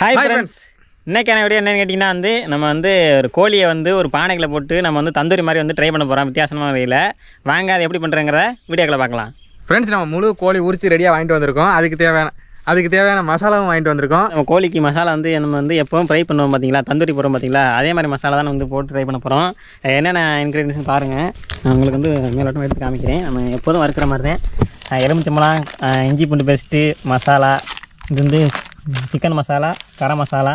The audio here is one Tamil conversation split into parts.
Hi friends. இன்னைக்கான வீடியோ என்னன்னு கேட்டிங்கன்னா நம்ம ஒரு கோழியை ஒரு பானைக்குள்ள போட்டு நம்ம தந்தூரி மாதிரி ட்ரை பண்ண போறோம் வித்தியாசமான வகையில. வாங்க அது எப்படி பண்றங்கறத வீடியோக்குள்ள பார்க்கலாம். फ्रेंड्स நம்ம முழு கோழி உரிச்சு ரெடியா வாங்கிட்டு வந்திருக்கோம். அதுக்கு தேவையான மசாலாவும் வாங்கிட்டு வந்திருக்கோம். நம்ம கோழிக்கு மசாலா நம்ம எப்பவும் ஃப்ரை பண்ணுவோம் பாத்தீங்களா, தந்தூரி போறோம் பாத்தீங்களா, அதே மாதிரி மசாலா தான் போட்டு ட்ரை பண்ண போறோம். என்னென்ன இன்கிரிடியன்ட்ஸ் பாருங்க. நான் உங்களுக்கு மேலோட்டமா எடுத்து காமிக்கிறேன். நம்ம எப்போதும் வறுக்கிற மாதிரி தான். எலுமிச்சம்பழம், இஞ்சி பூண்டு பேஸ்ட், மசாலா, இது சிக்கன் மசாலா, கரம் மசாலா,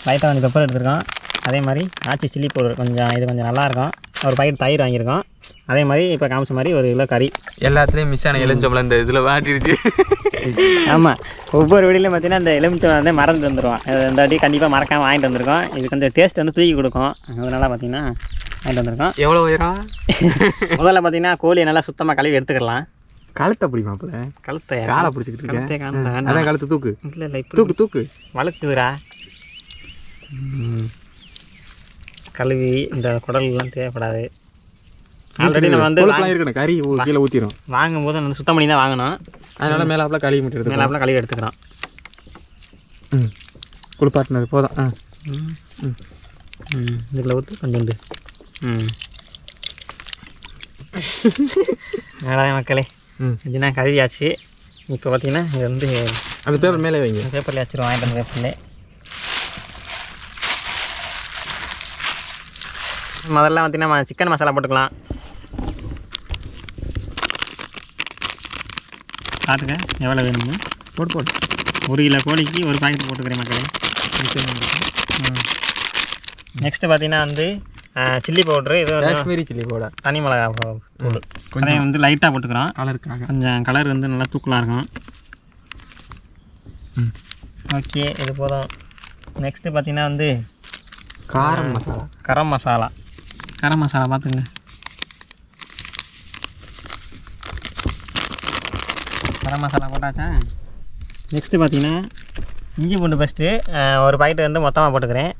லைட்டாக கொஞ்சம் பெப்பர் எடுத்துருக்கோம். அதே மாதிரி ஆச்சி சில்லி பவுடர் கொஞ்சம் நல்லாயிருக்கும். ஒரு பாக்கெட் தயிர் வாங்கியிருக்கோம். அதே மாதிரி இப்போ காமிச்ச மாதிரி ஒரு கிலோ கறி. எல்லாத்துலேயும் மிஸ் ஆன எலுமிச்சம்பழம் இந்த இதில் வாட்டிருச்சு. ஆமாம், ஒவ்வொரு வீடியோலையும் பார்த்தீங்கன்னா இந்த எலுமிச்சம்பழம் மறந்து வந்துடுவோம். இந்த வாட்டி கண்டிப்பாக மறக்காமல் வாங்கிட்டு வந்திருக்கோம். இதுக்கு கொஞ்சம் டேஸ்ட் தூக்கி கொடுக்கும். அதனால் பார்த்தீங்கன்னா வாங்கிட்டு வந்திருக்கோம். எவ்வளோ உயரம்? முதல்ல பார்த்தீங்கன்னா கோழியை நல்லா சுத்தமாக கழுவி எடுத்துக்கலாம். கழுத்தை பிடிமாப்பில் கழுத்தை காலை பிடிச்சிக்கிட்டு இருக்கேன். அதான் கழுத்து தூக்கு. இல்லை தூக்கு வளர்க்குதுரா. கழுவி இந்த குடல்லாம் தேவைப்படாது. ஆல்ரெடி நம்ம இருக்கணும். கறி கீழே ஊற்றிடும். வாங்கும்போது சுத்தம் பண்ணி தான் வாங்கணும். அதனால மேலாப்பில் கழுவி மட்டும் மேலாப்பில் கழுவி எடுத்துக்கிறோம். குளிப்பாட்டினது போதும். இதில் ஊற்று கொஞ்சோண்டு. அவ்வளோதான் மக்களே. இதுனா கழுவியாச்சு. இப்போ பார்த்தீங்கன்னா இது அந்த பேப்பர் மேலே வைங்க. பேப்பரில் வச்சுருவோம். வாங்கிட்டு அந்த பேப்பரில் முதல்ல பார்த்தீங்கன்னா சிக்கன் மசாலா போட்டுக்கலாம். பார்த்துக்க எவ்வளோ வேணுங்க போட்டு 1 கிலோ கோழிக்கு ஒரு பாக்கெட் போட்டுக்கிறேன் மக்களே. நெக்ஸ்ட்டு பார்த்தீங்கன்னா சில்லி பவுட்ரு, இது காஷ்மீரி சில்லி பவுடர், தனி மிளகா தூள் கொஞ்சம் லைட்டாக போட்டுக்கிறோம். கலருக்காக கொஞ்சம் கலர் நல்லா தூக்கலாக இருக்கும். ஓகே, இது போதும். நெக்ஸ்ட்டு பார்த்தீங்கன்னா கரம் மசாலா பார்த்துங்க. கரம் மசாலா போட்டாச்சா. நெக்ஸ்ட்டு பார்த்தீங்கன்னா இஞ்சி பூண்டு பேஸ்ட்டு ஒரு பாக்கெட்டு மொத்தமாக போட்டுக்கிறேன்.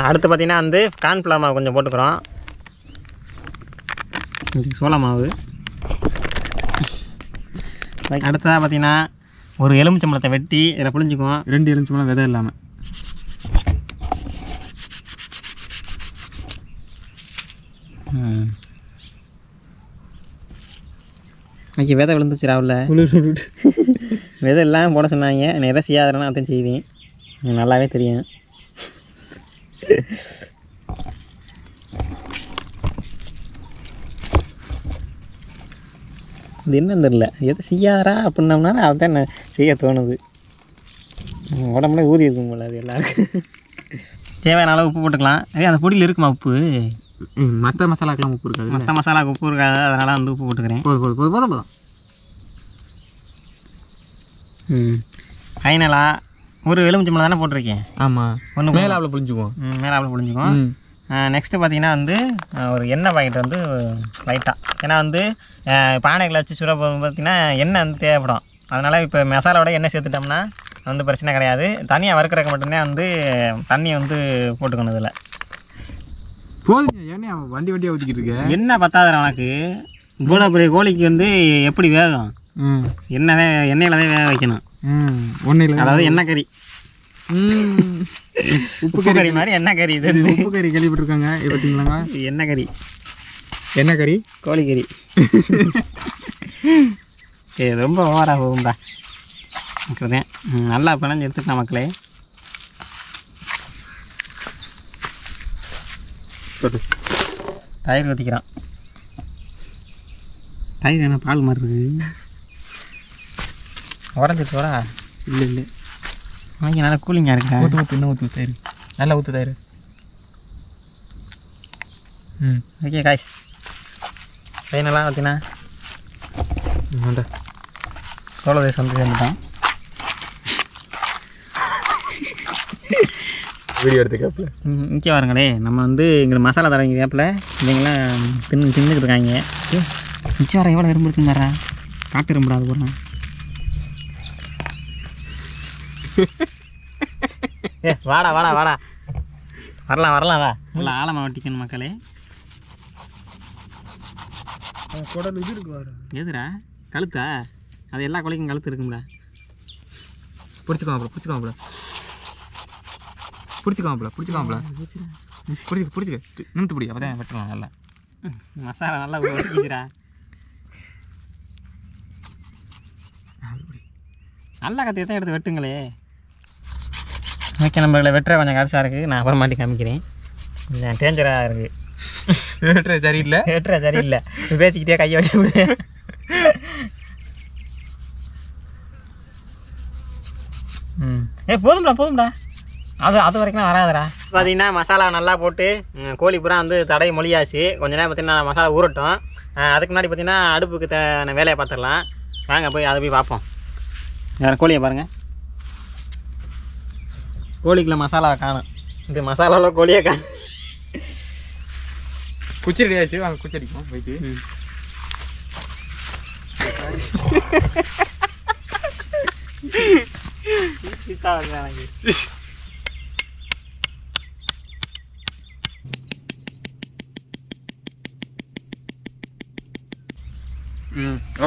அடுத்து பார்த்தீங்கன்னா கார்ன்ஃப்ளவர் மாவு கொஞ்சம் போட்டுக்கிறோம். சோள மாவு. அடுத்ததாக பார்த்தீங்கன்னா ஒரு எலுமிச்சம்பழத்தை வெட்டி இதில் புழிஞ்சிக்குவோம். 2 எலுமிச்சம்பழம் விதை இல்லாமல். ஓகே, விதை விழுந்துச்சு ராவில். விதை எல்லாம் போட சொன்னாங்க. நான் எதை செய்யாதேன்னா அதையும் செய்வேன். எனக்கு நல்லாவே தெரியும். இது என்னன்னு தெரியல, எது செய்யாதரா அப்படின்னோம்னா அதுதான் செய்ய தோணுது. உடம்புல ஊதி இருக்கும் போல. அது எல்லாருக்கும் தேவையான அளவு உப்பு போட்டுக்கலாம். அந்த பொடியில் இருக்குமா உப்பு? மற்ற மசாலாக்கெல்லாம் உப்பு இருக்காது. மற்ற மசாலாவுக்கு உப்பு இருக்காது. அதனால் உப்பு போட்டுக்கிறேன். போதும். ஃபைனலாக ஒரு எலுமிச்சம்பழம் தானே போட்டிருக்கேன். ஆமாம், ஒன்று மேலாவில் புழிஞ்சுக்குவோம். நெக்ஸ்ட்டு பார்த்தீங்கன்னா ஒரு எண்ணெய் பாக்கெட் லைட்டாக. ஏன்னா பானைகளை வச்சு சுட பார்த்தீங்கன்னா எண்ணெய் தேவைப்படும். அதனால் இப்போ மசாலாவோட எண்ணெய் சேர்த்துட்டோம்னா பிரச்சனை கிடையாது. தனியாக வறுக்கிறக்கு மட்டும்தான் தண்ணி போட்டுக்கணும். இதில் போதும். எண்ணெய் வண்டியாக ஊற்றிக்கிட்டு இருக்கேன். எண்ணெய் பத்தாது உனக்கு. இவ்வளோ பெரிய கோழிக்கு எப்படி வேகும்? எண்ணெயில் தான் வேக வைக்கணும். ஒன்றும் இல்லை, அதாவது எண்ணெய் கறி. உப்பு கறி மாதிரி எண்ணெய் கறி. இது உப்பு கறி கேள்விப்பட்டிருக்காங்க. இது பார்த்தீங்களாங்க, எண்ணெய் கறி கோழிக்கறி. சரி, ரொம்ப ஓவராக போகும்பா. இருக்கிறதேன் நல்லா பிணைஞ்சு எடுத்துக்கலாம் மக்களே. தயிர் ஊற்றிக்கிறான். தயிர் என்ன பால் மாதிரி இருக்குது? உடஞ்சிருச்சோடா? இல்லை வாங்கி நல்லா கூலிங்காக இருக்கா? இன்னும் ஊற்று தயிர். நல்லா ஊற்று தயிர். ஓகே காய்ஸ், ஃபைனலாக பார்த்தீங்கன்னா சோள தேசம் சேர்ந்துட்டான். வீடியோ எடுத்து கேப்பில் இங்கே வாருங்களே. நம்ம எங்களுக்கு மசாலா தரவங்க கேப்பில் இல்லைங்களாம் தின்னுக்கிட்டு இருக்காங்க. மிச்சம் வர எவ்வளோ எறும்பு இருக்குன்னு வரா? காட்டு எறும்புடா அது போடுறேன். வாடா வரலாம் வா. நல்லா ஆழமாக வெட்டிக்கணும் மக்களே. குடல் இது இருக்கு பாரு. எதுடா கழுத்தா? அது எல்லா கோழிக்கும் கழுத்து இருக்கும்டா. பிடிச்சிக்கோங்க பிடிச்சிக்கோங்க பிடிச்சிக்க நிமிட்டு பிடி அப்போ தான் வெட்டுறோம் நல்லா. மசாலா நல்லா ஒட்டிக்கிறா. நல்லா கத்தி தான் எடுத்து வெட்டுங்களே. ஓகே, நம்மள வெட்டுற கொஞ்சம் கடைசாக இருக்குது. நான் அப்புறம் மாட்டி காமிக்கிறேன். கொஞ்சம் டேஞ்சராக இருக்குது. வெட்டுறது சரியில்லை. வெட்டுற சரியில்லை. பேசிக்கிட்டே கையை வச்சு விடு. போதும்டா. அது வரைக்கும் வராதுடா. பார்த்தீங்கன்னா மசாலா நல்லா போட்டு கோழி பூரா வந்து தடை மொழியாச்சு. கொஞ்ச நேரம் பார்த்தீங்கன்னா மசாலா ஊறட்டும். அதுக்கு முன்னாடி பார்த்தீங்கன்னா அடுப்புக்கு தேவையான வேலையை பார்த்துடலாம். வாங்க போய் அதை போய் பார்ப்போம். வேறு கோழியை பாருங்கள். கோழிக்குள்ள மசாலாவை காணும். இந்த மசாலாவில் கோழியை காணும். குச்சி ரெடி ஆச்சு. வாங்க குச்சி அடிப்போம் போயிட்டு.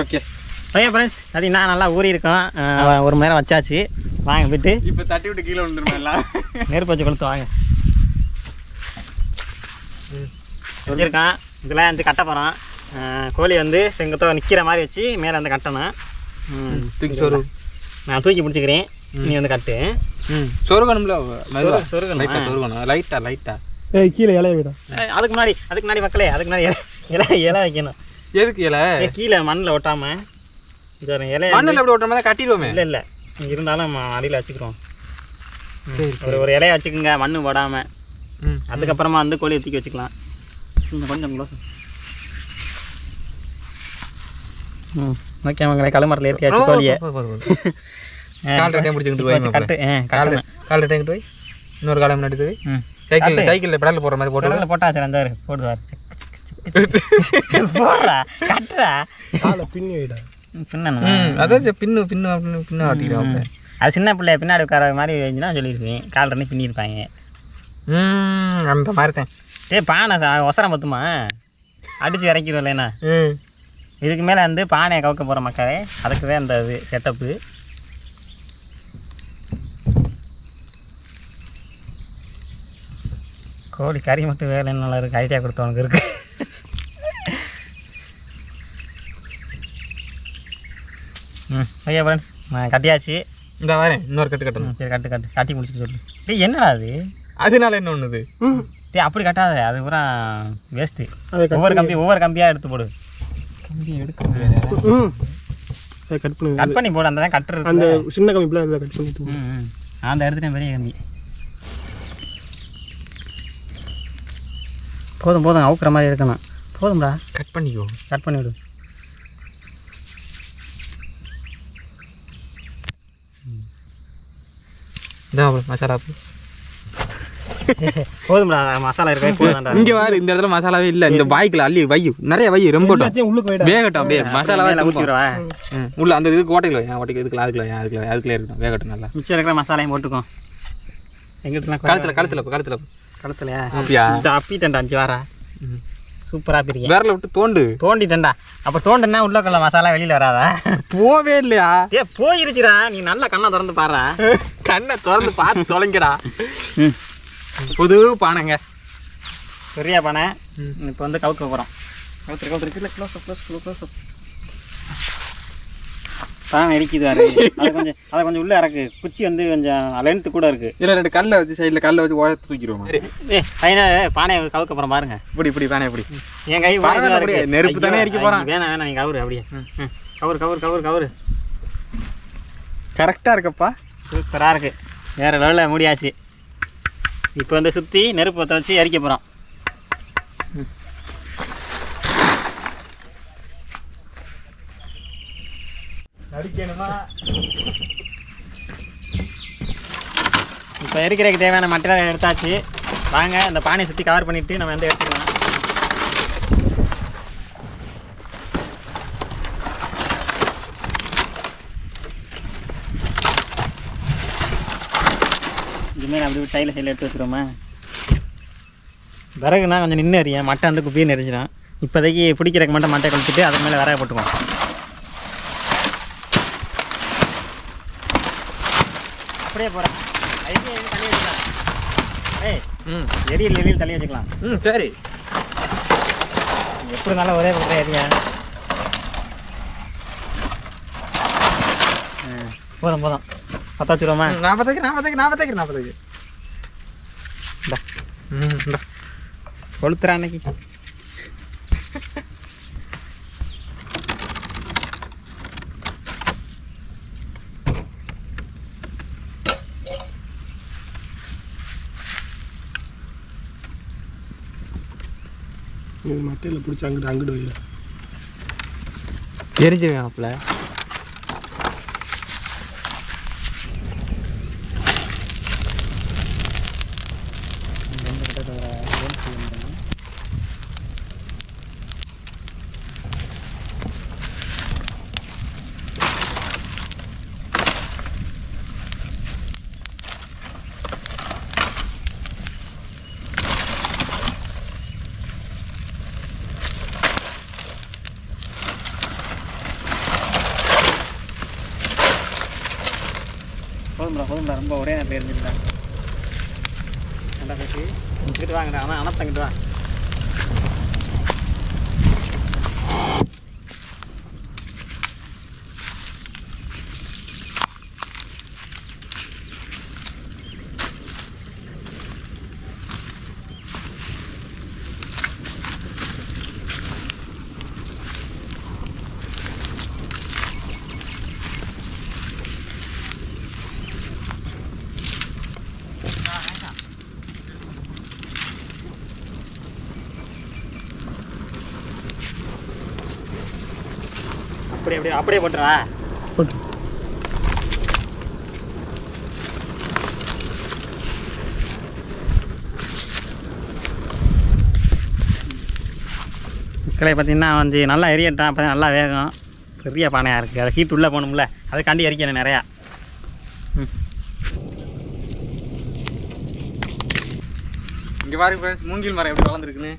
ஓகே ஃப்ரெண்ட்ஸ், பார்த்தீங்கன்னா நல்லா ஊறி இருக்கோம். 1 மணி நேரம் வச்சாச்சு. வாங்க போய்ட்டு இப்போ தட்டி விட்டு கீழே விழுந்துருமா எல்லாம். நெருப்பு வச்சு கொளுத்து வாங்க. சொல்லியிருக்கான் இதெல்லாம் வந்து கட்ட போகிறோம். கோழி வந்து செங்கத்தோ நிற்கிற மாதிரி வச்சு மேலே வந்து கட்டணும். சொரு நான் தூக்கி பிடிச்சிக்கிறேன். நீ வந்து கட்டு. சொருகணும்ல. சொருகணும் லைட்டா கீழே இலைய விட. அதுக்கு முன்னாடி மக்களே, அதுக்கு முன்னாடி இலை வைக்கணும். எதுக்கு இலை? கீழே மண்ணில் ஒட்டாமல் இலையை மண்ணில் எப்படி ஒட்டுற மாதிரி கட்டிடுவோமே. இல்லை இருந்தாலும் அடியில் வச்சுக்கிறோம். ஒரு இலையை வச்சுக்கோங்க மண்ணு போடாமல். அதுக்கப்புறமா வந்து கோழியை தூக்கி வச்சுக்கலாம். கொஞ்சம் க்ளோஸ். ஓகே மங்களே, கழுமரத்தில் ஏற்றியாச்சு கோழியை. கால் ரெட்டையும் போய் இன்னொரு காலம் முன்னாடி போய் சைக்கிளில் பெடலில் போடுற மாதிரி போட்டாச்சு. அந்த போடுவார் போடுறா கட்டுறா. காலை பின்னி விட பின்னணும். அதான் பின்னு ஆட்டிக்கிறோம். அது சின்ன பிள்ளைய பின்னாடி உட்கார மாதிரி இருந்துச்சுன்னா சொல்லியிருக்கேன். கால் ரெண்டு பின்னிருப்பாங்க. அந்த மாதிரி தான். பானை ஒசரம் பத்துமா அடித்து இறக்கிடுவோம் இல்லைண்ணா. இதுக்கு மேலே வந்து பானையை கவுக்க போகிற மக்களே. அதுக்கு தான் இந்த இது செட்டப்பு. கோழி கறி மட்டும் வேலை நல்லா இருக்குது. ஐடியா கொடுத்தவனுக்கு இருக்குது. ஓகே ஃப்ரெண்ட்ஸ், நான் கட்டியாச்சு. இந்த வரேன் இன்னொரு கட்டு கட்டணும். சரி கட்டி முடிச்சுட்டு சொல்லு. என்னடா அது? அதனால என்ன ஒன்றுது? அப்படி கட்டாத, அது பூரா வேஸ்ட்டு. ஒவ்வொரு கம்பியாக எடுத்து போடு. கம்பி எடுக்க கட் பண்ணி போடு. அந்த தான் கட்டுறது. அந்த சின்ன கம்பி கட் பண்ணி அந்த எடுத்துட்டேன் பெரிய கம்பி. போதும் அவுக்குற மாதிரி இருக்கணும். போதும்டா, கட் பண்ணிக்கோ. கட் பண்ணிவிடு. மசாலா போதும்டா, மசாலா இருக்கு. இங்கே வாரு, இந்த இடத்துல மசாலாவே இல்லை. இந்த பாய்க்கில் அள்ளி நிறைய ரொம்ப வேகட்டும். அப்படியே மசாலாவே ஊற்றிடுவா உள்ள. அந்த இது கோட்டையில் ஓட்டைக்கு இதுக்குள்ள அதுக்குள்ள இருக்கட்டும். வேகட்டும் நல்லா. மிச்சம் இருக்கிற மசாலையும் போட்டுக்கோம். எங்கிட்டலாம் கழுத்துலையா? அப்படியா? அப்பிட்டேன்டா 5 வாரா. சூப்பராக பிரிக்க. விரல விட்டு தோண்டிட்டேன்டா. அப்போ தோண்டுனா உள்ளக்குள்ள மசாலா வெளியில் வராதா? போவே இல்லையா? போயிருச்சுடா. நீ நல்லா கண்ணை திறந்து பாடுறா. கண்ணை திறந்து பார்த்து தொலைங்கடா. புது பானைங்க, பெரிய பானை. இப்போ வந்து கவுக்க போகிறோம். கவுத்துருக்கு. க்ளோஸ் பானை இருக்குது. அதை கொஞ்சம் உள்ளே இறக்கு. குச்சி வந்து கொஞ்சம் லென்த்து கூட இருக்குது. இல்லை 2 கல்லை வச்சு சைடில் கல்லை வச்சு ஓயத்து தூக்கிடுவோம். பானையை கவுக்க போகிறோம் பாருங்க. இப்படி பானை எப்படி என் கை நெருப்பு தானே இறக்கி போகிறான். வேணாம் நீ கவுரு. அப்படியே கவுரு. கரெக்டாக இருக்கப்பா. சூப்பராக இருக்குது. வேறு லெவலில் முடியாச்சு. இப்போ வந்து சுற்றி நெருப்பு பற்ற வச்சு எரிக்க போகிறோம். அடிக்கணுமா? இப்போ எரிக்கிறதுக்கு தேவையான மெட்டீரியல் எடுத்தாச்சு. வாங்க இந்த பானையை சுற்றி கவர் பண்ணிவிட்டு நம்ம வந்து எடுத்துக்கலாம். இதுமாரி அப்படி சைடில் எடுத்து வச்சுருவோமா? விறகுனா கொஞ்சம் நின்று எறியேன். மட்டை வந்து குப்பின்னு எரிஞ்சிடும். இப்போதைக்கு பிடிக்கிறக்கு மட்டும் மட்டை கழிச்சிட்டு அதுக்கு மேலே விறகு போட்டுக்குவோம். அப்படியே போகிறேன் ஐடியா தள்ளி வச்சுக்கலாம். எரியில் தள்ளி வச்சுக்கலாம். சரி எப்படி இருந்தாலும் ஒரே போடுற ஏரியா. போதும் பற்ற வச்சுருவோமா? 40 கொளுத்துறா அன்னைக்கு. மட்டையில் பிடிச்சி அங்கிட்டு வைல எரிஞ்சிருவேன் அப்பல. போதும்டா ரொம்ப ஒரே நேரத்தில் இருந்துட்டா. நல்லா பேசி இங்கிட்டு வாங்கடா. ஆனால் அனத்தங்கிட்டு வா. அப்படியே போட்டுறா. போட்டு மக்களை பார்த்தீங்கன்னா வந்து நல்லா எரியட்டான். அப்போ தான் நல்லா வேகும். பெரிய பானையாக இருக்குது. அதை ஹீட் உள்ளே போகணும்ல, அதுக்காண்டி எரிக்கணும் நிறையா. இங்கே பாருங்க ஃப்ரெண்ட்ஸ், மூங்கில் மரம் எப்படி வளர்ந்துருக்குன்னு.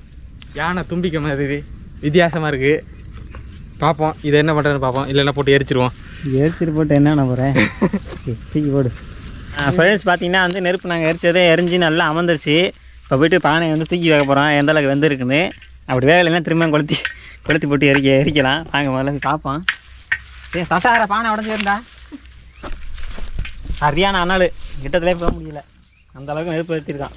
யானை தும்பிக்க மாதிரி வித்தியாசமாக இருக்குது. பார்ப்போம் இதை என்ன பண்ணுறதுன்னு பார்ப்போம். இல்லைன்னா போட்டு எரிச்சிருவோம். எரிச்சிட்டு போட்டு என்னென்ன போகிறேன் தூக்கி போடு. ஃப்ரெண்ட்ஸ் பார்த்தீங்கன்னா வந்து நெருப்பு நாங்கள் எரிச்சதே எரிஞ்சு நல்லா அமர்ந்துருச்சு. இப்போ போய்ட்டு பானையை வந்து தூக்கி வைக்க போகிறோம். எந்த அளவுக்கு வெந்திருக்குன்னு. அப்படி வேகலைன்னா திரும்ப கொளுத்தி போட்டு எரிக்கலாம். வாங்க முதல்ல பார்ப்போம். சசார பானை உடஞ்சிருந்தா சரியான அண்ணாள் கிட்டத்துலேயே போக முடியல. அந்த அளவுக்கு நெருப்பு ஏற்றிருக்கான்.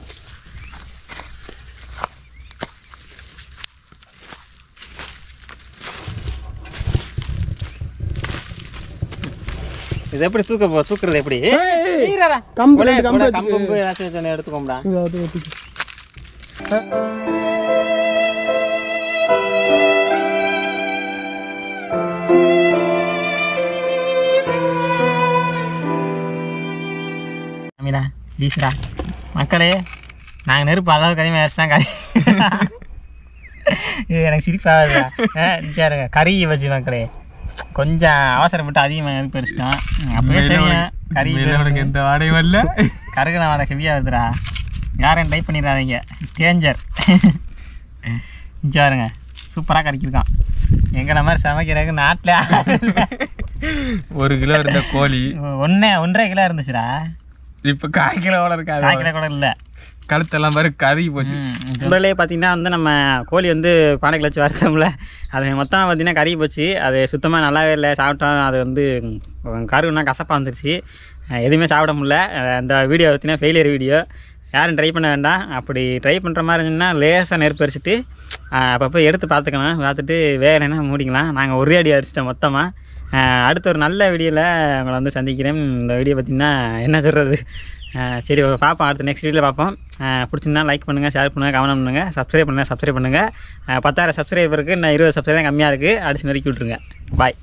இது எப்படி தூக்குறது எப்படி? கம்பு எடுத்துக்கோம்டா. வீசுடா மக்களே. நாங்கள் நெருப்பு அளவுக்கு அதிகமாக வச்சுதான் இது எனக்கு சிரிப்பாகுதுடா. சரிங்க கறி வச்சு மக்களே கொஞ்சம் அவசரப்பட்டு அதிகமாக நெருப்பு வச்சுட்டோம். அப்படியே தெரியும் கறி எந்த வாடையும் வரல. கருகின வாடகை ஹெவியாக வருதுடா. யாரையும் ட்ரை பண்ணிடாதீங்க, டேஞ்சர். பாருங்க சூப்பராக கறிக்கிருக்கான். எங்களை மாதிரி சமைக்கிறதுக்கு நாட்டில் 1 கிலோ இருந்த கோழி 1.5 கிலோ இருந்துச்சுடா. இப்போ 1/4 கிலோவோட இருக்காது. 1/4 கிலோ கூட இல்லை. கழுத்தெல்லாம் பாரு கறி போச்சு. முதல்ல பார்த்தீங்கன்னா வந்து நம்ம கோழி வந்து பானைக்குள்ள வச்சு வறுத்தோம்ல, அது மொத்தமாக பார்த்தீங்கன்னா கறி போச்சு. அது சுத்தமாக நல்லாவே இல்லை. சாப்பிட்டோம் அது வந்து கருவுனா கசப்பாக வந்துருச்சு. எதுவுமே சாப்பிட முடியல. அந்த வீடியோ பார்த்தீங்கன்னா ஃபெயிலியர் வீடியோ. யாரும் ட்ரை பண்ண வேண்டாம். அப்படி ட்ரை பண்ணுற மாதிரி இருந்துச்சுன்னா லேசாக நெருப்பு அரிச்சிட்டு அப்பப்போ எடுத்து பார்த்துக்கலாம். பார்த்துட்டு வேலைன்னா மூடிக்கலாம். நாங்கள் ஒரே அடி அடிச்சிட்டோம் மொத்தமாக. அடுத்த ஒரு நல்ல வீடியோவில் உங்களை வந்து சந்திக்கிறேன். இந்த வீடியோ பார்த்திங்கன்னா என்ன சொல்கிறது, சரி பார்ப்போம். அடுத்த நெக்ஸ்ட் வீடியோவில் பார்ப்போம். பிடிச்சிருந்தா லைக் பண்ணுங்கள், ஷேர் பண்ணுங்கள், கமெண்ட் பண்ணுங்கள், சப்ஸ்கிரைப் பண்ணுங்கள். 10,000 சப்ஸ்கிரைபருக்கு இன்னும் 20 சப்ஸ்கிரைப் கம்மியாக இருக்குது. அடிச்சு நெருக்கி விட்ருங்க. பாய்.